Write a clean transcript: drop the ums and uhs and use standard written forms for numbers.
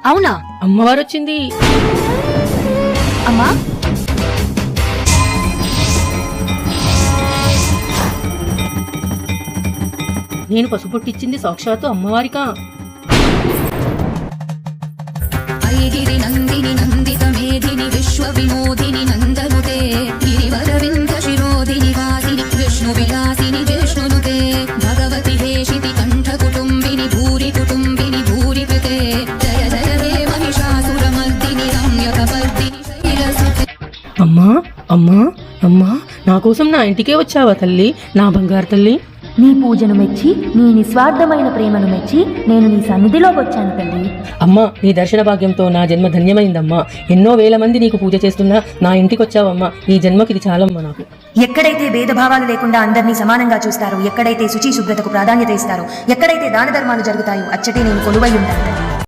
అవునా? అమ్మవారు వచ్చింది. అమ్మా, నేను పసుపొట్టిచ్చింది సాక్షాత్తు అమ్మవారికా? ఐగిరి నందిని నందిత మేధిని విశ్వ వినోదిని నందనుతే గిరివరవింద శిరోదిని వాసిని విష్ణు విలాసిని జిష్ణునుతే భగవతి హేషితి కంఠ కుటుంబిని భూరి కుటుంబిని భూరి కృతే జయ జయ హే మహిషాసురమర్దిని రమ్యకవర్దిని శైలసుతే. అమ్మా అమ్మా అమ్మా, నా కోసం నా ఇంటికే వచ్చావా తల్లి, నా బంగారు తల్లి? నీ పూజను మెచ్చి, నీ నిస్వార్థమైన ప్రేమను మెచ్చి నేను నీ సన్నిధిలోకి వచ్చాను తల్లి. అమ్మా, నీ దర్శన భాగ్యంతో నా జన్మ ధన్యమైందమ్మా. ఎన్నో వేల మంది నీకు పూజ చేస్తున్నా నా ఇంటికి వచ్చావమ్మా. ఈ జన్మకి ఇది చాలమ్మా నాకు. ఎక్కడైతే భేదభావాలు లేకుండా అందరినీ సమానంగా చూస్తారో, ఎక్కడైతే శుచి శుభ్రతకు ప్రాధాన్యత ఇస్తారో, ఎక్కడైతే దాన ధర్మాలు జరుగుతాయో అచ్చటే నేను కొలువై ఉంటాను తల్లి.